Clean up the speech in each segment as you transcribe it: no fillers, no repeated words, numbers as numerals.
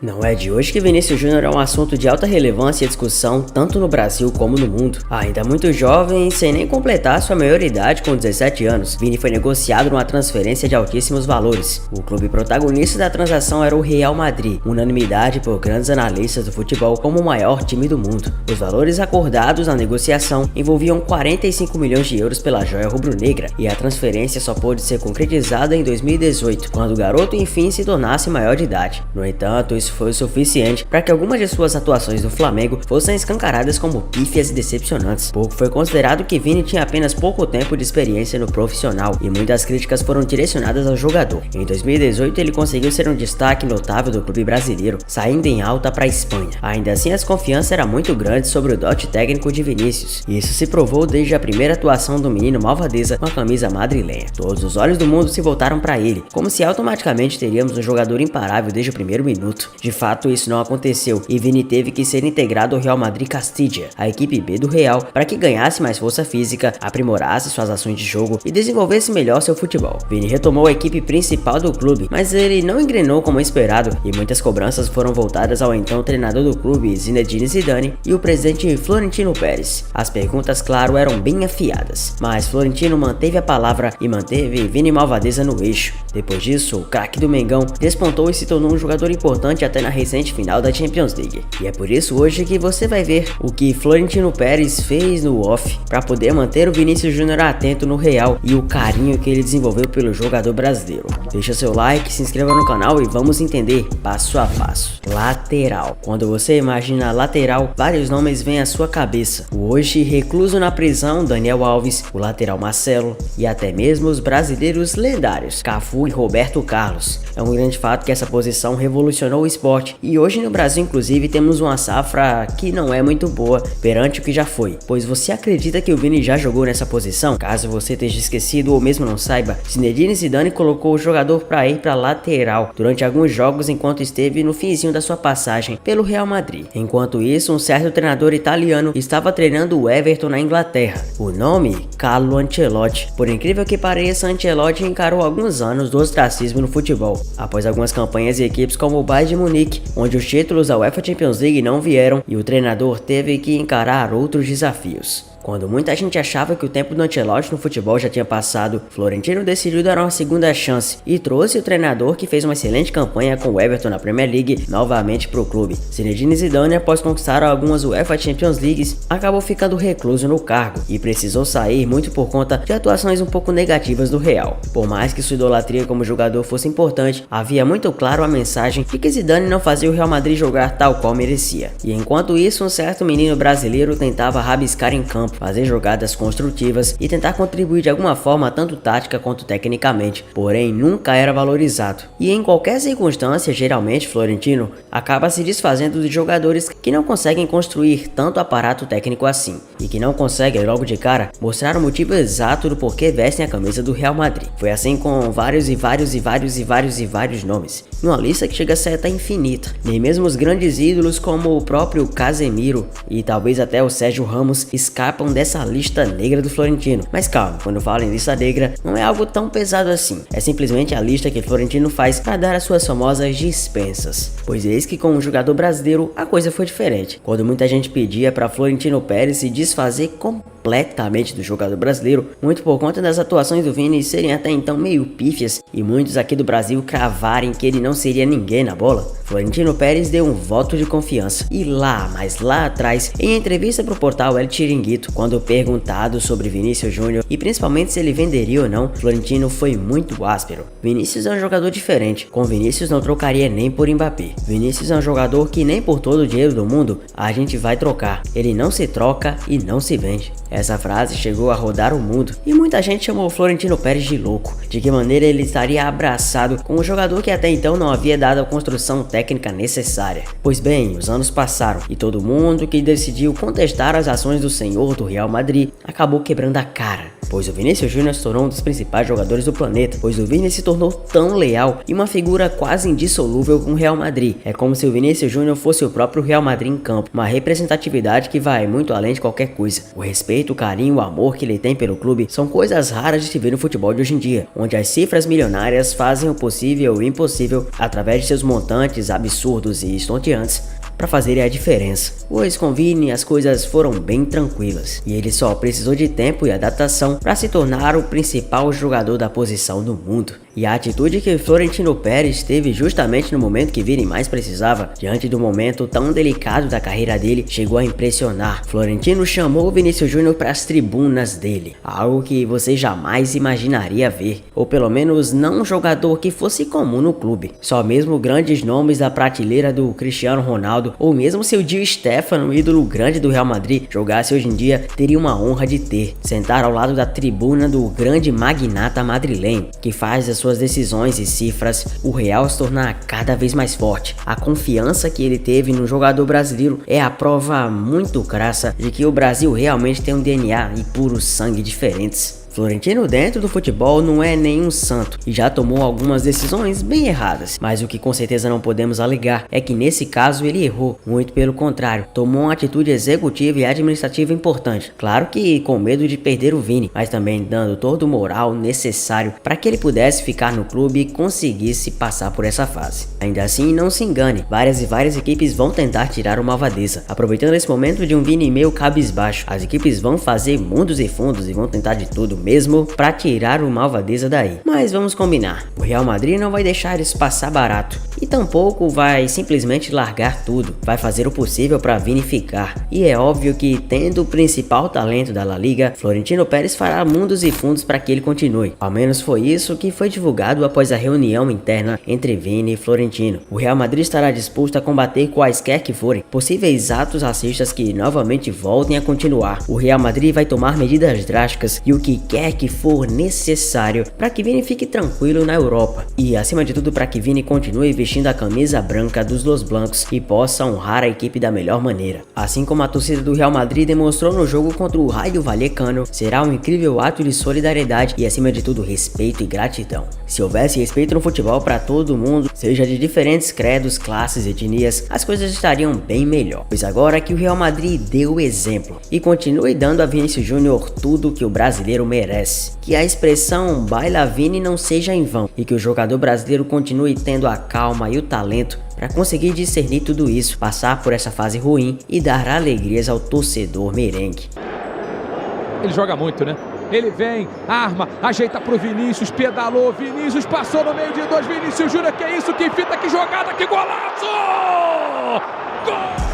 Não é de hoje que Vinícius Júnior é um assunto de alta relevância e discussão tanto no Brasil como no mundo. Ainda muito jovem, sem nem completar sua maioridade com 17 anos, Vini foi negociado numa transferência de altíssimos valores. O clube protagonista da transação era o Real Madrid, unanimidade por grandes analistas do futebol como o maior time do mundo. Os valores acordados na negociação envolviam 45 milhões de euros pela joia rubro-negra, e a transferência só pôde ser concretizada em 2018, quando o garoto enfim se tornasse maior de idade. No entanto, isso foi o suficiente para que algumas de suas atuações no Flamengo fossem escancaradas como pífias e decepcionantes. Pouco foi considerado que Vini tinha apenas pouco tempo de experiência no profissional, e muitas críticas foram direcionadas ao jogador. Em 2018 ele conseguiu ser um destaque notável do clube brasileiro, saindo em alta para a Espanha. Ainda assim, a desconfiança era muito grande sobre o dote técnico de Vinícius, e isso se provou desde a primeira atuação do menino malvadeza com a camisa madrilenha. Todos os olhos do mundo se voltaram para ele, como se automaticamente teríamos um jogador imparável desde o primeiro minuto. De fato, isso não aconteceu, e Vini teve que ser integrado ao Real Madrid Castilla, a equipe B do Real, para que ganhasse mais força física, aprimorasse suas ações de jogo e desenvolvesse melhor seu futebol. Vini retomou a equipe principal do clube, mas ele não engrenou como esperado, e muitas cobranças foram voltadas ao então treinador do clube, Zinedine Zidane, e o presidente Florentino Pérez. As perguntas, claro, eram bem afiadas, mas Florentino manteve a palavra e manteve Vini malvadeza no eixo. Depois disso, o craque do Mengão despontou e se tornou um jogador importante até na recente final da Champions League. E é por isso hoje que você vai ver o que Florentino Pérez fez no off para poder manter o Vinícius Júnior atento no Real e o carinho que ele desenvolveu pelo jogador brasileiro. Deixa seu like, se inscreva no canal e vamos entender passo a passo. Lateral. Quando você imagina lateral, vários nomes vêm à sua cabeça. O hoje recluso na prisão Daniel Alves, o lateral Marcelo e até mesmo os brasileiros lendários Cafu e Roberto Carlos. É um grande fato que essa posição revolucionou o esporte, e hoje no Brasil inclusive temos uma safra que não é muito boa perante o que já foi. Pois você acredita que o Vini já jogou nessa posição? Caso você esteja esquecido ou mesmo não saiba, Zinedine Zidane colocou o jogador para ir para lateral durante alguns jogos enquanto esteve no finzinho da sua passagem pelo Real Madrid. Enquanto isso, um certo treinador italiano estava treinando o Everton na Inglaterra. O nome? Carlo Ancelotti. Por incrível que pareça, Ancelotti encarou alguns anos do ostracismo no futebol, após algumas campanhas em equipes como o Bayern de Munique, onde os títulos da UEFA Champions League não vieram e o treinador teve que encarar outros desafios. Quando muita gente achava que o tempo do Ancelotti no futebol já tinha passado, Florentino decidiu dar uma segunda chance e trouxe o treinador que fez uma excelente campanha com o Everton na Premier League novamente para o clube. Zinedine Zidane, após conquistar algumas UEFA Champions Leagues, acabou ficando recluso no cargo e precisou sair muito por conta de atuações um pouco negativas do Real. Por mais que sua idolatria como jogador fosse importante, havia muito claro a mensagem de que Zidane não fazia o Real Madrid jogar tal qual merecia. E enquanto isso, um certo menino brasileiro tentava rabiscar em campo, fazer jogadas construtivas e tentar contribuir de alguma forma tanto tática quanto tecnicamente, porém nunca era valorizado. E em qualquer circunstância, geralmente Florentino acaba se desfazendo de jogadores que não conseguem construir tanto aparato técnico assim, e que não conseguem logo de cara mostrar o motivo exato do porquê vestem a camisa do Real Madrid. Foi assim com vários nomes, numa lista que chega a ser até infinita. Nem mesmo os grandes ídolos como o próprio Casemiro e talvez até o Sérgio Ramos escapam dessa lista negra do Florentino. Mas calma, quando eu falo em lista negra, não é algo tão pesado assim. É simplesmente a lista que Florentino faz para dar as suas famosas dispensas. Pois eis que com o jogador brasileiro a coisa foi diferente. Quando muita gente pedia para Florentino Pérez se desfazer completamente do jogador brasileiro, muito por conta das atuações do Vini serem até então meio pífias e muitos aqui do Brasil cravarem que ele não seria ninguém na bola, Florentino Pérez deu um voto de confiança. E mas lá atrás, em entrevista para o portal El Chiringuito, quando perguntado sobre Vinícius Júnior e principalmente se ele venderia ou não, Florentino foi muito áspero. Vinícius é um jogador diferente, com Vinícius não trocaria nem por Mbappé. Vinícius é um jogador que nem por todo o dinheiro do mundo a gente vai trocar. Ele não se troca e não se vende. Essa frase chegou a rodar o mundo e muita gente chamou Florentino Pérez de louco. De que maneira ele estaria abraçado com um jogador que até então não havia dado a construção técnica necessária. Pois bem, os anos passaram e todo mundo que decidiu contestar as ações do senhor do Real Madrid acabou quebrando a cara. Pois o Vinícius Júnior se tornou um dos principais jogadores do planeta, pois o Vini se tornou tão leal e uma figura quase indissolúvel com o Real Madrid. É como se o Vinícius Júnior fosse o próprio Real Madrid em campo, uma representatividade que vai muito além de qualquer coisa. O respeito respeito, o carinho, o amor que ele tem pelo clube são coisas raras de se ver no futebol de hoje em dia, onde as cifras milionárias fazem o possível e o impossível através de seus montantes absurdos e estonteantes para fazerem a diferença. Pois com Vini as coisas foram bem tranquilas e ele só precisou de tempo e adaptação para se tornar o principal jogador da posição do mundo. E a atitude que Florentino Pérez teve justamente no momento que Vini mais precisava, diante do momento tão delicado da carreira dele, chegou a impressionar. Florentino chamou o Vinícius Júnior para as tribunas dele, algo que você jamais imaginaria ver, ou pelo menos não um jogador que fosse comum no clube. Só mesmo grandes nomes da prateleira do Cristiano Ronaldo, ou mesmo seu Di Stéfano, ídolo grande do Real Madrid, jogasse hoje em dia, teria uma honra de ter, sentar ao lado da tribuna do grande magnata madrilenho, que faz as suas decisões e cifras o Real se tornar cada vez mais forte. A confiança que ele teve no jogador brasileiro é a prova muito crassa de que o Brasil realmente tem um DNA e puro sangue diferentes. Florentino dentro do futebol não é nenhum santo e já tomou algumas decisões bem erradas, mas o que com certeza não podemos alegar é que nesse caso ele errou, muito pelo contrário, tomou uma atitude executiva e administrativa importante, claro que com medo de perder o Vini, mas também dando todo o moral necessário para que ele pudesse ficar no clube e conseguisse passar por essa fase. Ainda assim, não se engane, várias equipes vão tentar tirar o Malvadeza, aproveitando esse momento de um Vini meio cabisbaixo, as equipes vão fazer mundos e fundos e vão tentar de tudo mesmo para tirar o Malvadeza daí. Mas vamos combinar, o Real Madrid não vai deixar isso passar barato e tampouco vai simplesmente largar tudo, vai fazer o possível para Vini ficar. E é óbvio que tendo o principal talento da La Liga, Florentino Pérez fará mundos e fundos para que ele continue. Ao menos foi isso que foi divulgado após a reunião interna entre Vini e Florentino. O Real Madrid estará disposto a combater quaisquer que forem possíveis atos racistas que novamente voltem a continuar. O Real Madrid vai tomar medidas drásticas e o que quer que for necessário para que Vini fique tranquilo na Europa e acima de tudo para que Vini continue vestindo a camisa branca dos Los Blancos e possa honrar a equipe da melhor maneira. Assim como a torcida do Real Madrid demonstrou no jogo contra o Rayo Vallecano, será um incrível ato de solidariedade e acima de tudo respeito e gratidão. Se houvesse respeito no futebol para todo mundo, seja de diferentes credos, classes, etnias, as coisas estariam bem melhor. Pois agora que o Real Madrid deu o exemplo e continue dando a Vinícius Júnior tudo o que o brasileiro merece, que a expressão baila Vini não seja em vão e que o jogador brasileiro continue tendo a calma e o talento para conseguir discernir tudo isso, passar por essa fase ruim e dar alegrias ao torcedor merengue. Ele joga muito, né? Ele vem, arma, ajeita pro Vinícius, pedalou, Vinícius passou no meio de dois, Vinícius Júnior, que isso, que fita, que jogada, que golaço! Gol!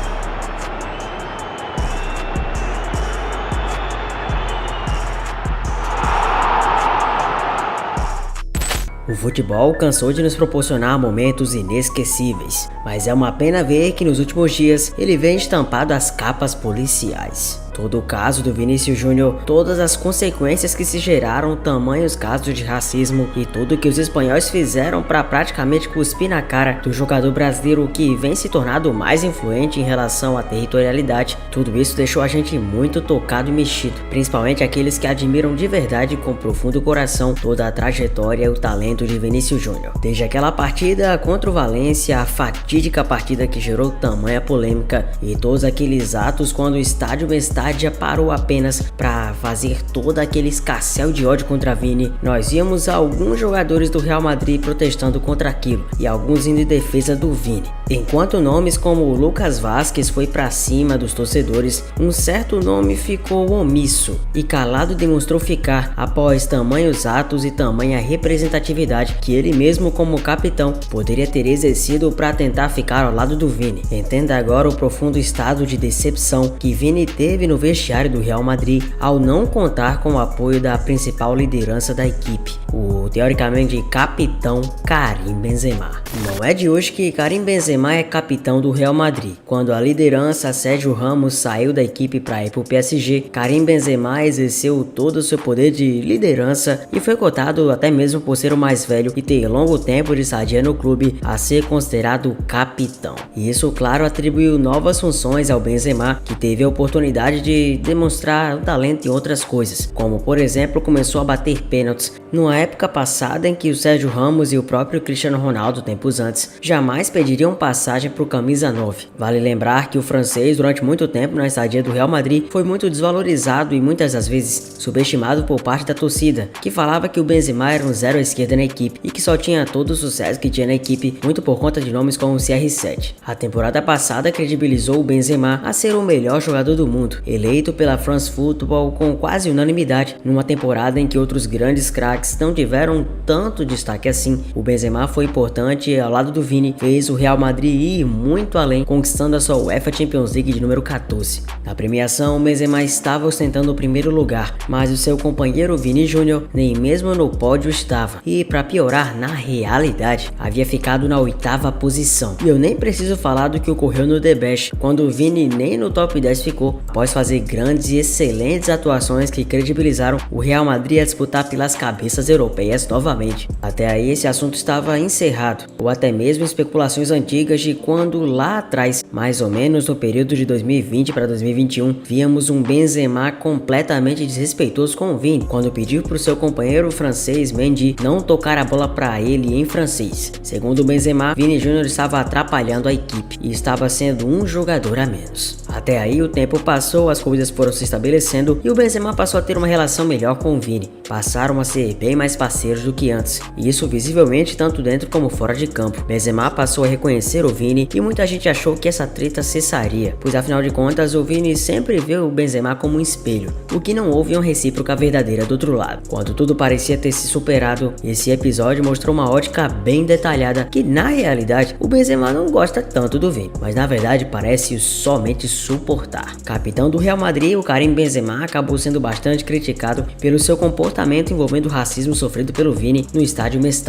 O futebol cansou de nos proporcionar momentos inesquecíveis, mas é uma pena ver que nos últimos dias ele vem estampado às capas policiais. Todo o caso do Vinícius Júnior, todas as consequências que se geraram, tamanhos casos de racismo e tudo que os espanhóis fizeram para praticamente cuspir na cara do jogador brasileiro que vem se tornando mais influente em relação à territorialidade, tudo isso deixou a gente muito tocado e mexido, principalmente aqueles que admiram de verdade com profundo coração toda a trajetória e o talento de Vinícius Júnior. Desde aquela partida contra o Valência, a fatídica partida que gerou tamanha polêmica e todos aqueles atos quando o estádio Mestalla parou apenas para fazer todo aquele escarcéu de ódio contra Vini, nós vimos alguns jogadores do Real Madrid protestando contra aquilo e alguns indo em defesa do Vini. Enquanto nomes como Lucas Vázquez foi para cima dos torcedores, um certo nome ficou omisso e calado demonstrou ficar após tamanhos atos e tamanha representatividade que ele mesmo como capitão poderia ter exercido para tentar ficar ao lado do Vini. Entenda agora o profundo estado de decepção que Vini teve no vestiário do Real Madrid ao não contar com o apoio da principal liderança da equipe, o teoricamente capitão Karim Benzema. Não é de hoje que Karim Benzema é capitão do Real Madrid. Quando a liderança Sérgio Ramos saiu da equipe para ir para o PSG, Karim Benzema exerceu todo o seu poder de liderança e foi cotado até mesmo por ser o mais velho e ter longo tempo de estadia no clube a ser considerado capitão. E isso, claro, atribuiu novas funções ao Benzema, que teve a oportunidade de de demonstrar o talento em outras coisas, como por exemplo começou a bater pênaltis numa época passada em que o Sérgio Ramos e o próprio Cristiano Ronaldo, tempos antes, jamais pediriam passagem para o camisa 9. Vale lembrar que o francês durante muito tempo na estadia do Real Madrid foi muito desvalorizado e muitas das vezes subestimado por parte da torcida, que falava que o Benzema era um zero à esquerda na equipe e que só tinha todo o sucesso que tinha na equipe muito por conta de nomes como o CR7. A temporada passada credibilizou o Benzema a ser o melhor jogador do mundo, eleito pela France Football com quase unanimidade, numa temporada em que outros grandes craques não tiveram tanto destaque assim. O Benzema foi importante e ao lado do Vini fez o Real Madrid ir muito além, conquistando a sua UEFA Champions League de número 14. Na premiação, o Benzema estava ostentando o primeiro lugar, mas o seu companheiro Vini Júnior nem mesmo no pódio estava, e para piorar, na realidade, havia ficado na 8ª posição. E eu nem preciso falar do que ocorreu no The Bash, quando o Vini nem no top 10 ficou, após fazer grandes e excelentes atuações que credibilizaram o Real Madrid a disputar pelas cabeças europeias novamente. Até aí esse assunto estava encerrado, ou até mesmo especulações antigas de quando lá atrás, mais ou menos no período de 2020 para 2021, víamos um Benzema completamente desrespeitoso com o Vini, quando pediu para o seu companheiro francês Mendy não tocar a bola para ele em francês. Segundo o Benzema, Vini Júnior estava atrapalhando a equipe e estava sendo um jogador a menos. Até aí o tempo passou, as coisas foram se estabelecendo e o Benzema passou a ter uma relação melhor com o Vini. Passaram a ser bem mais parceiros do que antes, e isso visivelmente tanto dentro como fora de campo. Benzema passou a reconhecer o Vini e muita gente achou que essa treta cessaria, pois afinal de contas o Vini sempre viu o Benzema como um espelho, o que não houve uma recíproca verdadeira do outro lado. Quando tudo parecia ter se superado, esse episódio mostrou uma ótica bem detalhada que na realidade o Benzema não gosta tanto do Vini, mas na verdade parece somente suportar. Capitão do Real Madrid, o Karim Benzema acabou sendo bastante criticado pelo seu comportamento envolvendo o racismo sofrido pelo Vini no estádio Mestalla.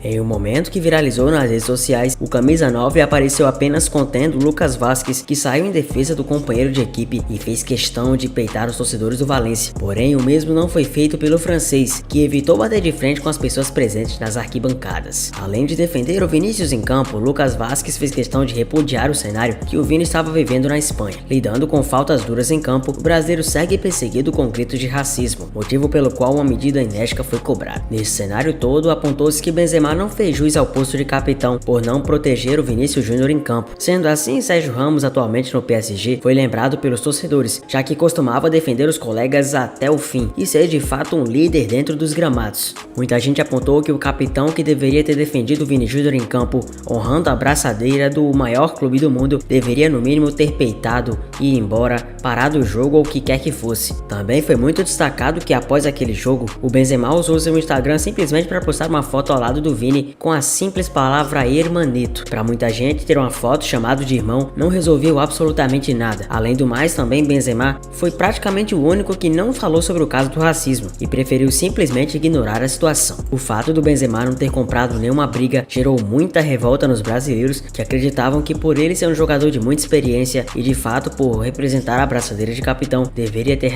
Em um momento que viralizou nas redes sociais, o camisa 9 apareceu apenas contendo Lucas Vázquez, que saiu em defesa do companheiro de equipe e fez questão de peitar os torcedores do Valência. Porém, o mesmo não foi feito pelo francês, que evitou bater de frente com as pessoas presentes nas arquibancadas. Além de defender o Vinícius em campo, Lucas Vázquez fez questão de repudiar o cenário que o Vini estava vivendo na Espanha. Lidando com faltas duras em campo, o brasileiro segue perseguido com gritos de racismo, motivo pelo qual uma medida enérgica foi cobrada. Nesse cenário todo, apontou-se que Benzema não fez jus ao posto de capitão por não proteger o Vinícius Júnior em campo. Sendo assim, Sérgio Ramos, atualmente no PSG, foi lembrado pelos torcedores, já que costumava defender os colegas até o fim e ser de fato um líder dentro dos gramados. Muita gente apontou que o capitão que deveria ter defendido o Vini Júnior em campo, honrando a braçadeira do maior clube do mundo, deveria no mínimo ter peitado e ir embora, parado o jogo ou o que quer que fosse. Também foi muito destacado que após aquele jogo, o Benzema usou seu Instagram simplesmente para postar uma foto ao lado do Vini com a simples palavra hermanito. Para muita gente, ter uma foto chamado de irmão não resolveu absolutamente nada. Além do mais, também Benzema foi praticamente o único que não falou sobre o caso do racismo e preferiu simplesmente ignorar a situação. O fato do Benzema não ter comprado nenhuma briga gerou muita revolta nos brasileiros, que acreditavam que por ele ser um jogador de muita experiência e de fato por representar a braçadeira de capitão, deveria ter realizado